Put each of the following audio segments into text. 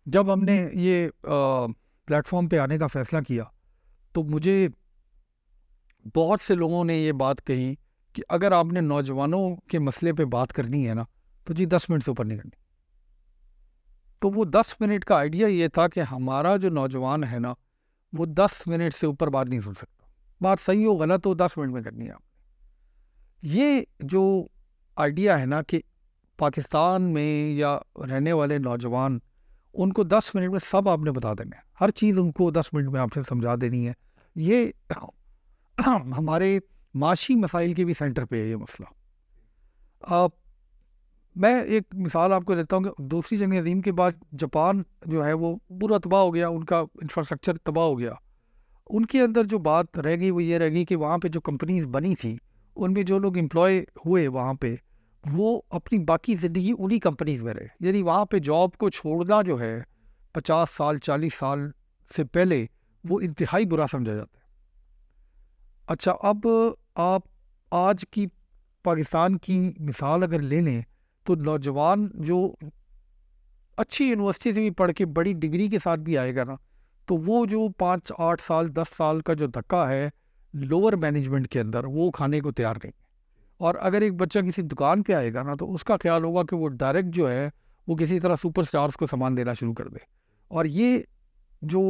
جب ہم نے یہ پلیٹ فارم پہ آنے کا فیصلہ کیا تو مجھے بہت سے لوگوں نے یہ بات کہی کہ اگر آپ نے نوجوانوں کے مسئلے پہ بات کرنی ہے نا تو جی 10 منٹ سے اوپر نہیں کرنی. تو وہ 10 منٹ کا آئیڈیا یہ تھا کہ ہمارا جو نوجوان ہے نا وہ 10 منٹ سے اوپر بات نہیں سن سکتا. بات صحیح ہو غلط ہو 10 منٹ میں کرنی ہے آپ نے. یہ جو آئیڈیا ہے نا کہ پاکستان میں یا رہنے والے نوجوان ان کو 10 منٹ میں سب آپ نے بتا دینا ہے, ہر چیز ان کو 10 منٹ میں آپ سے سمجھا دینی ہے, یہ ہمارے معاشی مسائل کے بھی سینٹر پہ ہے یہ مسئلہ. میں ایک مثال آپ کو دیتا ہوں کہ دوسری جنگ عظیم کے بعد جاپان جو ہے وہ پورا تباہ ہو گیا, ان کا انفراسٹرکچر تباہ ہو گیا. ان کے اندر جو بات رہ گئی وہ یہ رہ گئی کہ وہاں پہ جو کمپنیز بنی تھیں ان میں جو لوگ امپلائے ہوئے وہاں پہ وہ اپنی باقی زندگی انہی کمپنیز میں رہے. یعنی وہاں پہ جاب کو چھوڑنا جو ہے 50 سال 40 سال سے پہلے وہ انتہائی برا سمجھا جاتا ہے. اچھا, اب آپ آج کی پاکستان کی مثال اگر لے لیں تو نوجوان جو اچھی یونیورسٹی سے بھی پڑھ کے بڑی ڈگری کے ساتھ بھی آئے گا نا تو وہ جو 5 8 سال 10 سال کا جو دھکا ہے لوور مینجمنٹ کے اندر وہ کھانے کو تیار نہیں. اور اگر ایک بچہ کسی دکان پہ آئے گا نا تو اس کا خیال ہوگا کہ وہ ڈائریکٹ جو ہے وہ کسی طرح سپر سٹارز کو سامان دینا شروع کر دے. اور یہ جو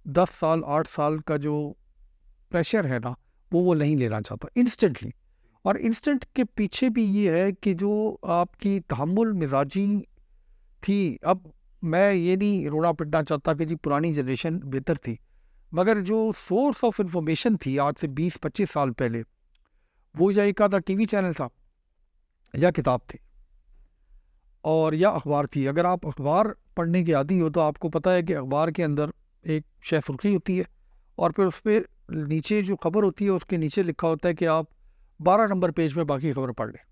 10 سال 8 سال کا جو پریشر ہے نا وہ نہیں لینا چاہتا انسٹنٹلی. اور انسٹنٹ کے پیچھے بھی یہ ہے کہ جو آپ کی تحمل مزاجی تھی, اب میں یہ نہیں رونا پٹنا چاہتا کہ جی پرانی جنریشن بہتر تھی, مگر جو سورس آف انفارمیشن تھی آج سے 20-25 سال پہلے وہ یا ایک آدھا ٹی وی چینل تھا یا کتاب تھی اور یا اخبار تھی. اگر آپ اخبار پڑھنے کے عادی ہو تو آپ کو پتہ ہے کہ اخبار کے اندر ایک شہ سرخی ہوتی ہے اور پھر اس پہ نیچے جو خبر ہوتی ہے اس کے نیچے لکھا ہوتا ہے کہ آپ 12 نمبر پیج میں باقی خبر پڑھ لیں.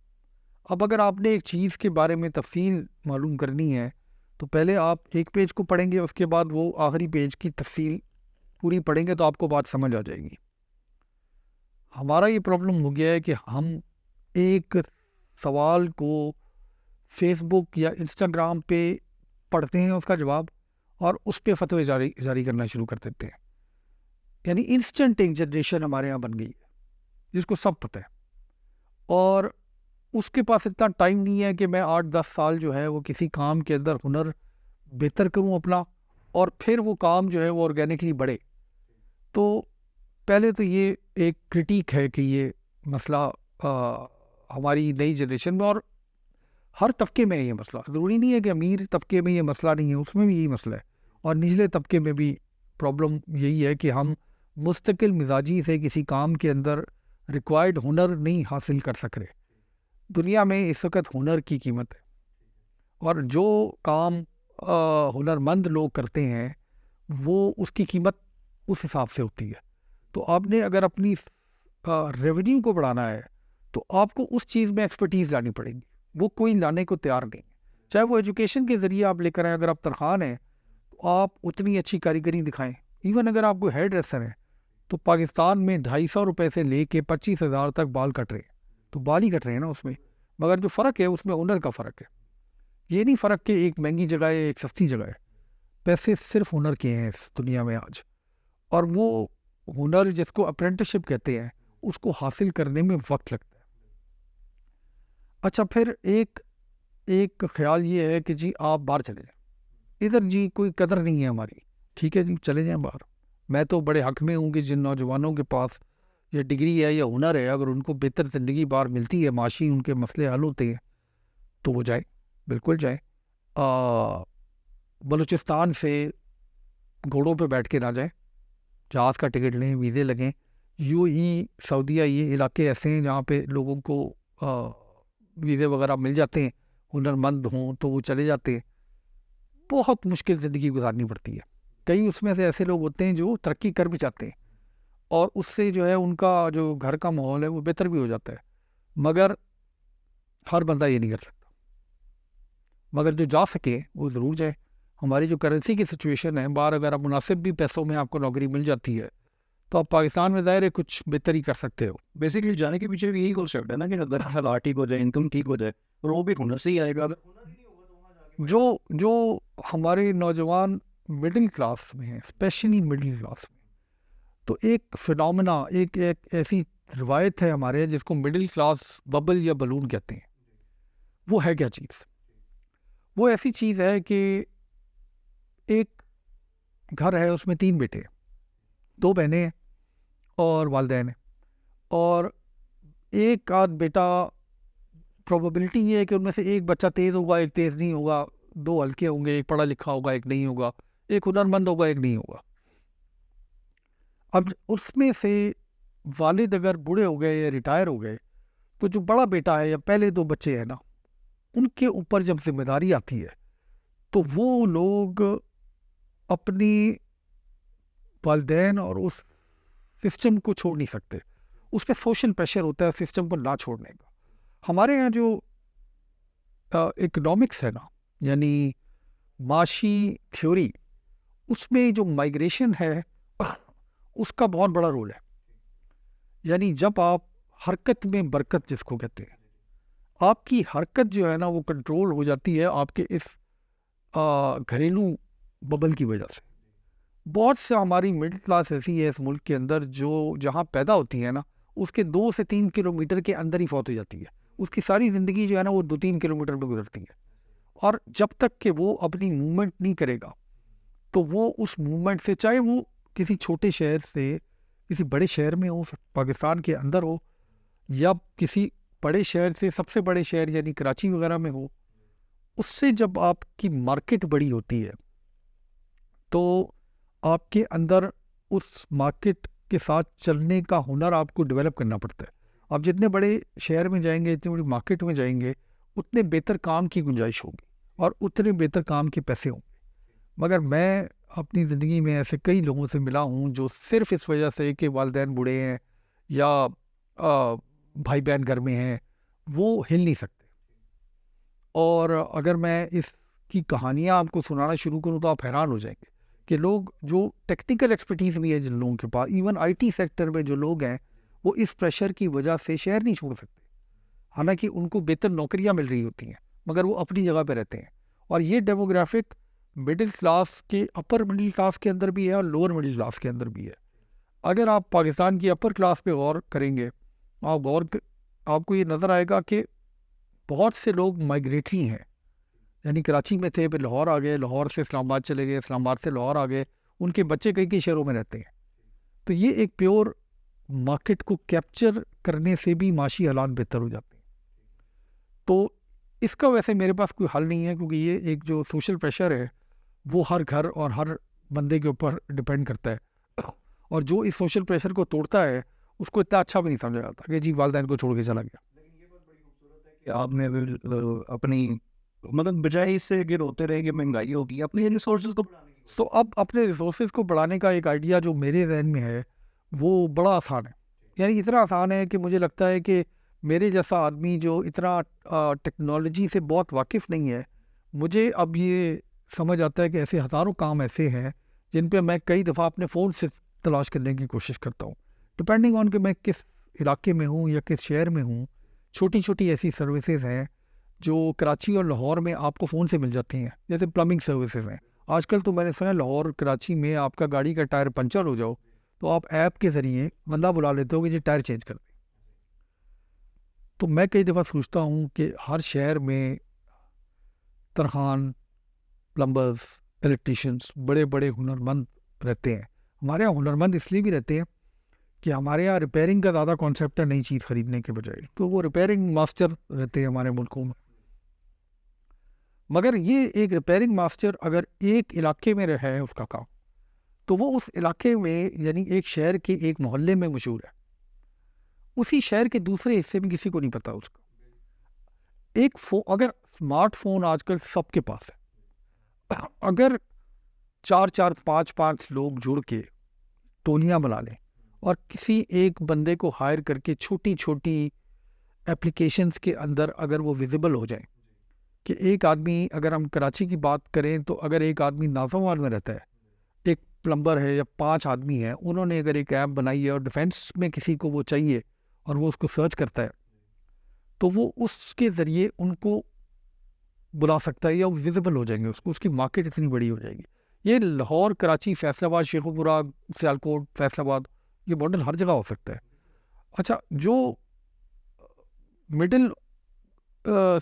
اب اگر آپ نے ایک چیز کے بارے میں تفصیل معلوم کرنی ہے تو پہلے آپ ایک پیج کو پڑھیں گے, اس کے بعد وہ آخری پیج کی تفصیل پوری پڑھیں گے تو آپ کو بات سمجھ آ جائے گی. ہمارا یہ پرابلم ہو گیا ہے کہ ہم ایک سوال کو فیس بک یا انسٹاگرام پہ پڑھتے ہیں اس کا جواب اور اس پہ فتوے جاری کرنا شروع کر دیتے ہیں. یعنی انسٹنٹ ایک جنریشن ہمارے یہاں بن گئی ہے جس کو سب پتہ ہے, اور اس کے پاس اتنا ٹائم نہیں ہے کہ میں 8-10 سال جو ہے وہ کسی کام کے اندر ہنر بہتر کروں اپنا اور پھر وہ کام جو ہے وہ آرگینکلی بڑھے. تو پہلے تو یہ ایک کرٹیک ہے کہ یہ مسئلہ ہماری نئی جنریشن میں اور ہر طبقے میں ہے. یہ مسئلہ ضروری نہیں ہے کہ امیر طبقے میں یہ مسئلہ نہیں ہے, اس میں بھی یہی مسئلہ ہے, اور نچلے طبقے میں بھی پرابلم یہی ہے کہ ہم مستقل مزاجی سے کسی کام کے اندر ریکوائرڈ ہنر نہیں حاصل کر سک رہے. دنیا میں اس وقت ہنر کی قیمت ہے اور جو کام ہنرمند لوگ کرتے ہیں وہ اس کی قیمت اس حساب سے ہوتی ہے. تو آپ نے اگر اپنی ریونیو کو بڑھانا ہے تو آپ کو اس چیز میں ایکسپرٹیز لانی پڑے گی, وہ کوئی لانے کو تیار نہیں, چاہے وہ ایجوکیشن کے ذریعے آپ لے کر آئیں. اگر آپ ترخان ہیں تو آپ اتنی اچھی کاریگری دکھائیں. ایون اگر آپ کو ہیئر ڈریسر ہیں تو پاکستان میں 250 روپے سے لے کے 25,000 تک بال کٹ رہے ہیں, تو بال ہی کٹ رہے ہیں نا اس میں, مگر جو فرق ہے اس میں ہنر کا فرق ہے. یہ نہیں فرق کہ ایک مہنگی جگہ ہے ایک سستی جگہ ہے, پیسے صرف ہنر کے ہیں اس دنیا میں آج. اور وہ ہنر جس کو اپرینٹسشپ کہتے ہیں اس کو حاصل کرنے میں وقت لگتا ہے. اچھا, پھر ایک خیال یہ ہے کہ جی آپ باہر چلے جائیں, ادھر جی کوئی قدر نہیں ہے ہماری, ٹھیک ہے جی چلے جائیں باہر. میں تو بڑے حق میں ہوں کہ جن نوجوانوں کے پاس یہ ڈگری ہے یا ہنر ہے, اگر ان کو بہتر زندگی باہر ملتی ہے, معاشی ان کے مسئلے حل ہوتے ہیں تو وہ جائیں, بالکل جائیں. بلوچستان سے گھوڑوں پہ بیٹھ کے نہ جائیں, جہاز کا ٹکٹ لیں, ویزے لگیں. یوں ہی سعودیہ یہ علاقے ایسے ہیں جہاں پہ لوگوں کو ویزے وغیرہ مل جاتے ہیں, ہنرمند ہوں تو وہ چلے جاتے ہیں. بہت مشکل زندگی گزارنی پڑتی ہے. کئی اس میں سے ایسے لوگ ہوتے ہیں جو ترقی کر بھی چاہتے ہیں اور اس سے جو ہے ان کا جو گھر کا ماحول ہے وہ بہتر بھی ہو جاتا ہے, مگر ہر بندہ یہ نہیں کر سکتا. مگر جو جا سکے وہ ضرور جائے. ہماری جو کرنسی کی سچویشن ہے, باہر اگر آپ مناسب بھی پیسوں میں آپ کو نوکری مل جاتی ہے تو آپ پاکستان میں ظاہر ہے کچھ بہتر ہی کر سکتے ہو. بیسیکلی جانے کے پیچھے بھی یہی کانسیپٹ ہے نا کہ اگر حالات ٹھیک ہو جائے, انکم ٹھیک ہو جائے, اور وہ بھی ہنر سے ہی آئے گا. جو ہمارے نوجوان مڈل کلاس میں ہیں، اسپیشلی مڈل کلاس میں، تو ایک فنومنا، ایک ایسی روایت ہے ہمارے جس کو مڈل کلاس ببل یا بلون کہتے ہیں. وہ ہے کیا چیز؟ وہ ایسی چیز ہے کہ ایک گھر ہے، اس میں 3 بیٹے ہیں، 2 بہنیں ہیں اور والدین ہیں، اور ایک آدھ بیٹا، پروبیبلٹی یہ ہے کہ ان میں سے ایک بچہ تیز ہوگا، ایک تیز نہیں ہوگا، 2 ہلکے ہوں گے، ایک پڑھا لکھا ہوگا، ایک نہیں ہوگا، ایک ہنرمند ہوگا، ایک نہیں ہوگا. اب اس میں سے والد اگر بوڑھے ہو گئے یا ریٹائر ہو گئے تو جو بڑا بیٹا ہے یا پہلے 2 بچے ہیں نا، ان کے اوپر جب ذمہ داری آتی ہے تو وہ لوگ اپنی والدین اور اس سسٹم کو چھوڑ نہیں سکتے. اس پہ سوشل پریشر ہوتا ہے سسٹم کو نہ چھوڑنے کا. ہمارے یہاں جو اکنامکس ہے نا، یعنی معاشی تھیوری، اس میں جو مائگریشن ہے اس کا بہت بڑا رول ہے. یعنی جب آپ حرکت میں برکت جس کو کہتے ہیں، آپ کی حرکت جو ہے نا وہ کنٹرول ہو جاتی ہے آپ کے اس گھریلو ببل کی وجہ سے. بہت سے ہماری مڈل کلاس ایسی ہے اس ملک کے اندر جو جہاں پیدا ہوتی ہے نا، اس کے 2 سے 3 کلومیٹر کے اندر ہی فوت ہو جاتی ہے. اس کی ساری زندگی جو ہے نا وہ 2-3 کلومیٹر میں گزرتی ہے، اور جب تک کہ وہ اپنی موومنٹ نہیں کرے گا تو وہ اس موومنٹ سے، چاہے وہ کسی چھوٹے شہر سے کسی بڑے شہر میں ہو، پاکستان کے اندر ہو، یا کسی بڑے شہر سے سب سے بڑے شہر یعنی کراچی وغیرہ میں ہو، اس سے جب آپ کی مارکیٹ بڑی ہوتی ہے تو آپ کے اندر اس مارکیٹ کے ساتھ چلنے کا ہنر آپ کو ڈیولپ کرنا پڑتا ہے. آپ جتنے بڑے شہر میں جائیں گے، اتنی بڑی مارکیٹ میں جائیں گے، اتنے بہتر کام کی گنجائش ہوگی اور اتنے بہتر کام کے پیسے ہوں گے. مگر میں اپنی زندگی میں ایسے کئی لوگوں سے ملا ہوں جو صرف اس وجہ سے کہ والدین بوڑھے ہیں یا بھائی بہن گھر میں ہیں، وہ ہل نہیں سکتے. اور اگر میں اس کی کہانیاں آپ کو سنانا شروع کروں تو آپ حیران ہو جائیں گے کہ لوگ جو ٹیکنیکل ایکسپرٹیز بھی ہے جن لوگوں کے پاس، ایون آئی ٹی سیکٹر میں جو لوگ ہیں، وہ اس پریشر کی وجہ سے شہر نہیں چھوڑ سکتے، حالانکہ ان کو بہتر نوکریاں مل رہی ہوتی ہیں، مگر وہ اپنی جگہ پہ رہتے ہیں. اور یہ ڈیموگرافک مڈل کلاس کے، اپر مڈل کلاس کے اندر بھی ہے اور لوور مڈل کلاس کے اندر بھی ہے. اگر آپ پاکستان کی اپر کلاس پہ غور کریں گے، آپ کو یہ نظر آئے گا کہ بہت سے لوگ مائگریٹری ہیں. یعنی کراچی میں تھے، پھر لاہور آ گئے، لاہور سے اسلام آباد چلے گئے، اسلام آباد سے لاہور آ گئے، ان کے بچے کئی شہروں میں رہتے ہیں. تو یہ ایک پیور مارکیٹ کو کیپچر کرنے سے بھی معاشی حالات بہتر ہو جاتے ہیں. تو اس کا ویسے میرے پاس کوئی حل نہیں ہے، کیونکہ یہ ایک جو سوشل پریشر ہے وہ ہر گھر اور ہر بندے کے اوپر ڈپینڈ کرتا ہے، اور جو اس سوشل پریشر کو توڑتا ہے اس کو اتنا اچھا بھی نہیں سمجھا جاتا کہ جی والدین کو چھوڑ کے چلا گیا. کہ آپ نے اپنی مطلب بجائے اس سے کہ روتے رہے کہ مہنگائی ہوگی، اپنے ریسورسز کو تو اب اپنے ریسورسز کو بڑھانے کا ایک آئیڈیا جو میرے ذہن میں ہے وہ بڑا آسان ہے. یعنی اتنا آسان ہے کہ مجھے لگتا ہے کہ میرے جیسا آدمی جو اتنا ٹیکنالوجی سے بہت واقف نہیں ہے، مجھے اب یہ سمجھ آتا ہے کہ ایسے ہزاروں کام ایسے ہیں جن پہ میں کئی دفعہ اپنے فون سے تلاش کرنے کی کوشش کرتا ہوں، ڈپینڈنگ آن کہ میں کس علاقے میں ہوں یا کس شہر میں ہوں. چھوٹی چھوٹی ایسی سروسز ہیں جو کراچی اور لاہور میں آپ کو فون سے مل جاتی ہیں، جیسے پلمبنگ سروسز ہیں. آج کل تو میں نے سنا لاہور کراچی میں آپ کا گاڑی کا ٹائر پنچر ہو جاؤ تو آپ ایپ کے ذریعے بندہ بلا لیتے ہو کہ یہ ٹائر چینج کر دیں. تو میں کئی دفعہ سوچتا ہوں کہ ہر شہر میں ترخان، پلمبرز، الیکٹریشینس، بڑے بڑے ہنرمند رہتے ہیں. ہمارے یہاں ہنرمند اس لیے بھی رہتے ہیں کہ ہمارے یہاں ریپیرنگ کا زیادہ کانسیپٹ ہے نئی چیز خریدنے کے بجائے، تو وہ ریپیرنگ ماسٹر رہتے ہیں ہمارے ملکوں میں. مگر یہ ایک ریپیرنگ ماسٹر اگر ایک علاقے میں رہا ہے اس کا کام، تو وہ اس علاقے میں یعنی ایک شہر کے ایک محلے میں مشہور ہے، اسی شہر کے دوسرے حصے میں کسی کو نہیں پتا اس کا. ایک اگر اسمارٹ فون آج کل سب کے پاس ہے، اگر 4-5 لوگ جڑ کے ٹولیاں بنا لیں اور کسی ایک بندے کو ہائر کر کے چھوٹی چھوٹی اپلیکیشنز کے اندر اگر وہ ویزیبل ہو جائیں، کہ ایک آدمی، اگر ہم کراچی کی بات کریں تو اگر ایک آدمی ناظم آباد میں رہتا ہے، ایک پلمبر ہے یا 5 آدمی ہیں، انہوں نے اگر ایک ایپ بنائی ہے اور ڈیفینس میں کسی کو وہ چاہیے اور وہ اس کو سرچ کرتا ہے، تو وہ اس کے ذریعے ان کو بلا سکتا ہے یا وہ ویزیبل ہو جائیں گے، اس کی مارکیٹ اتنی بڑی ہو جائے گی. یہ لاہور، کراچی، فیصل آباد، شیخو پورہ، سیالکوٹ، فیصل آباد، یہ ماڈل ہر جگہ ہو سکتا ہے. اچھا، جو مڈل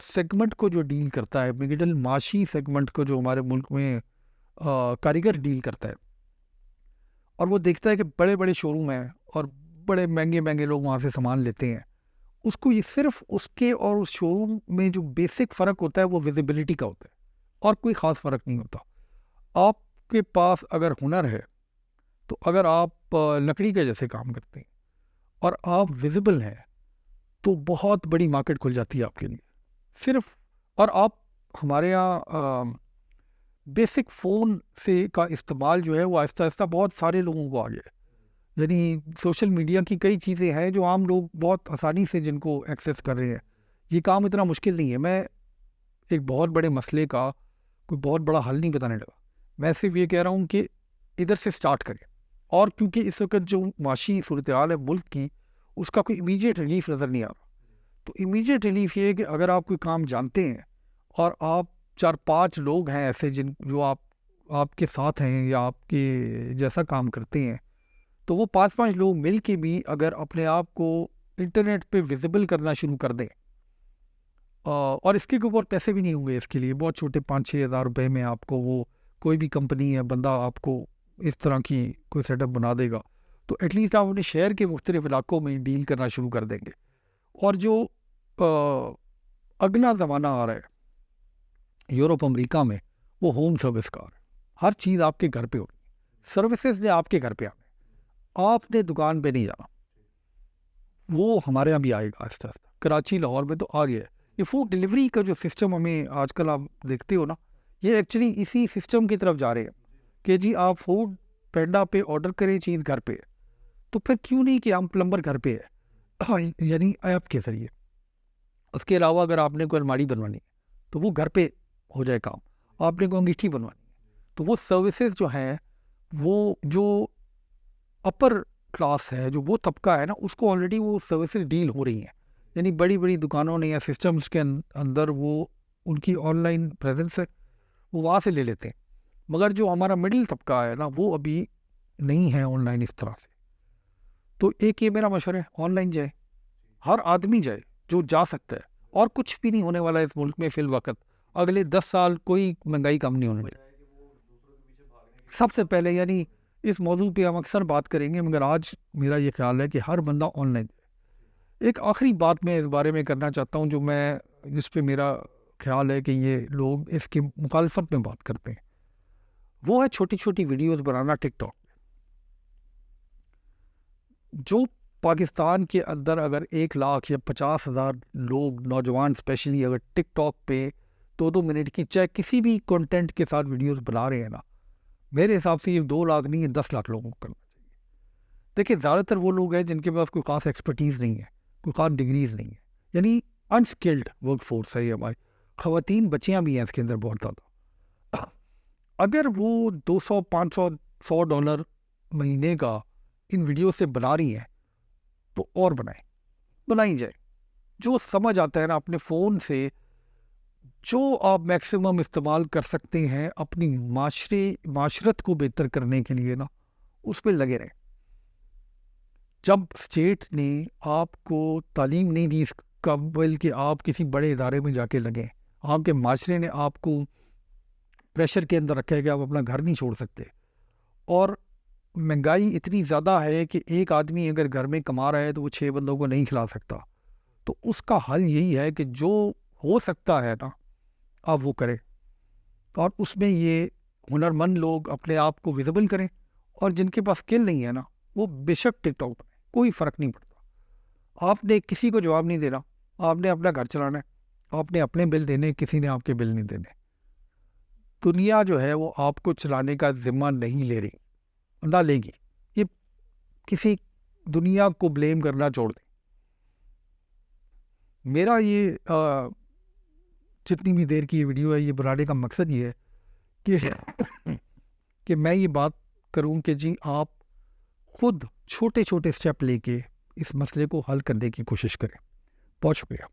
سیگمنٹ کو جو ڈیل کرتا ہے، مڈل معاشی سیگمنٹ کو جو ہمارے ملک میں کاریگر ڈیل کرتا ہے، اور وہ دیکھتا ہے کہ بڑے بڑے شو روم ہیں اور بڑے مہنگے مہنگے لوگ وہاں سے سامان لیتے ہیں، اس کو یہ صرف اس کے اور اس شو روم میں جو بیسک فرق ہوتا ہے وہ ویزیبلٹی کا ہوتا ہے، اور کوئی خاص فرق نہیں ہوتا. آپ کے پاس اگر ہنر ہے تو اگر آپ لکڑی کے جیسے کام کرتے ہیں اور آپ ویزیبل ہیں تو بہت بڑی مارکیٹ کھل جاتی ہے آپ کے لیے. صرف اور آپ ہمارے یہاں بیسک فون سے کا استعمال جو ہے وہ آہستہ آہستہ بہت سارے لوگوں کو آ گیا ہے. یعنی سوشل میڈیا کی کئی چیزیں ہیں جو عام لوگ بہت آسانی سے جن کو ایکسیس کر رہے ہیں. یہ کام اتنا مشکل نہیں ہے. میں ایک بہت بڑے مسئلے کا کوئی بہت بڑا حل نہیں بتانے لگا، میں صرف یہ کہہ رہا ہوں کہ ادھر سے سٹارٹ کریں. اور کیونکہ اس وقت جو معاشی صورتحال ہے ملک کی، اس کا کوئی امیجیٹ ریلیف نظر نہیں آ رہا. تو امیجیٹ ریلیف یہ ہے کہ اگر آپ کوئی کام جانتے ہیں اور آپ 4-5 لوگ ہیں ایسے جو آپ کے ساتھ ہیں یا آپ کے جیسا کام کرتے ہیں، تو وہ 5 لوگ مل کے بھی اگر اپنے آپ کو انٹرنیٹ پہ ویزیبل کرنا شروع کر دیں، اور اس کے اوپر پیسے بھی نہیں ہوں گے، اس کے لیے بہت چھوٹے 5-6 ہزار روپے میں آپ کو وہ کوئی بھی کمپنی یا بندہ آپ کو اس طرح کی کوئی سیٹ اپ بنا دے گا، تو ایٹ لیسٹ آپ اپنے شہر کے مختلف علاقوں میں ڈیل کرنا شروع کر دیں گے. اور جو اگلا زمانہ آ رہا ہے یورپ امریکہ میں، وہ ہوم سروس کا ہے. ہر چیز آپ کے گھر پہ ہونی، سروسز نے آپ کے گھر پہ آنا، آپ نے دکان پہ نہیں جانا. وہ ہمارے یہاں بھی آئے گا آہستہ آہستہ. کراچی، لاہور میں تو آ گیا ہے. یہ فوڈ ڈلیوری کا جو سسٹم ہمیں آج کل آپ دیکھتے ہو نا، یہ ایکچولی اسی سسٹم کی طرف جا رہے ہیں کہ جی آپ فوڈ پینڈا پہ آرڈر کریں، چیز گھر پہ ہے. تو پھر کیوں نہیں کہ ہم پلمبر گھر پہ ہے، یعنی ایپ کے ذریعے. اس کے علاوہ اگر آپ نے کوئی الماری بنوانی ہے تو وہ گھر پہ ہو جائے کام. آپ نے کوئی انگیٹھی بنوانی ہے تو وہ سروسز جو ہیں، وہ جو اپر کلاس ہے، جو وہ طبقہ ہے نا، اس کو آلریڈی وہ سروسز ڈیل ہو رہی ہیں. یعنی بڑی بڑی دکانوں نے یا سسٹمز کے اندر وہ ان کی آن لائن پریزنس ہے، وہ وہاں سے لے لیتے ہیں. مگر جو ہمارا مڈل طبقہ ہے نا، وہ ابھی نہیں ہے آن لائن اس طرح سے. تو ایک یہ میرا مشورہ ہے، آن لائن جائے، ہر آدمی جائے جو جا سکتا ہے. اور کچھ بھی نہیں ہونے والا ہے اس ملک میں فی الوقت. اگلے 10 سال کوئی مہنگائی کم نہیں ہونے والی. سب سے پہلے یعنی اس موضوع پہ ہم اکثر بات کریں گے، مگر آج میرا یہ خیال ہے کہ ہر بندہ آن لائن. ایک آخری بات میں اس بارے میں کرنا چاہتا ہوں، جس پہ میرا خیال ہے کہ یہ لوگ اس کی مخالفت میں بات کرتے ہیں، وہ ہے چھوٹی چھوٹی ویڈیوز بنانا ٹک ٹاک. جو پاکستان کے اندر اگر 1 لاکھ یا 50,000 لوگ، نوجوان اسپیشلی، اگر ٹک ٹاک پہ 2 منٹ کی چاہے کسی بھی کنٹینٹ کے ساتھ ویڈیوز بنا رہے ہیں نا، میرے حساب سے یہ 2 لاکھ نہیں ہے، 10 لاکھ لوگوں کو کرنا چاہیے. دیکھیں، زیادہ تر وہ لوگ ہیں جن کے پاس کوئی خاص ایکسپرٹیز نہیں ہے، کوئی خاص ڈگریز نہیں ہے، یعنی انسکلڈ ورک فورس ہے. یہ ہماری خواتین، بچیاں بھی ہیں اس کے اندر بہت زیادہ. اگر وہ $200، $500، $100 مہینے کا ان ویڈیو سے بنا رہی ہیں تو اور بنائی جائے. جو سمجھ آتا ہے نا اپنے فون سے، جو آپ میکسیمم استعمال کر سکتے ہیں اپنی معاشرت کو بہتر کرنے کے لیے نا، اس پہ لگے رہیں. جب اسٹیٹ نے آپ کو تعلیم نہیں دی اس قابل کہ آپ کسی بڑے ادارے میں جا کے لگیں، آپ کے معاشرے نے آپ کو پریشر کے اندر رکھا ہے کہ آپ اپنا گھر نہیں چھوڑ سکتے، اور مہنگائی اتنی زیادہ ہے کہ ایک آدمی اگر گھر میں کما رہا ہے تو وہ 6 بندوں کو نہیں کھلا سکتا. تو اس کا حل یہی ہے کہ جو ہو سکتا ہے نا، آپ وہ کریں. اور اس میں یہ ہنرمند لوگ اپنے آپ کو ویزیبل کریں، اور جن کے پاس اسکل نہیں ہے نا، وہ بے شک ٹک ٹاک پہ کوئی فرق نہیں پڑتا. آپ نے کسی کو جواب نہیں دینا، آپ نے اپنا گھر چلانا ہے، آپ نے اپنے بل دینے، کسی نے آپ کے بل نہیں دینے. دنیا جو ہے وہ آپ کو چلانے کا ذمہ نہیں لے رہی، نہ لے گی. یہ کسی دنیا کو بلیم کرنا چھوڑ دیں. میرا یہ جتنی بھی دیر کی یہ ویڈیو ہے، یہ بنانے کا مقصد یہ ہے کہ میں یہ بات کروں کہ جی آپ خود چھوٹے چھوٹے سٹیپ لے کے اس مسئلے کو حل کرنے کی کوشش کریں. بہت شکریہ.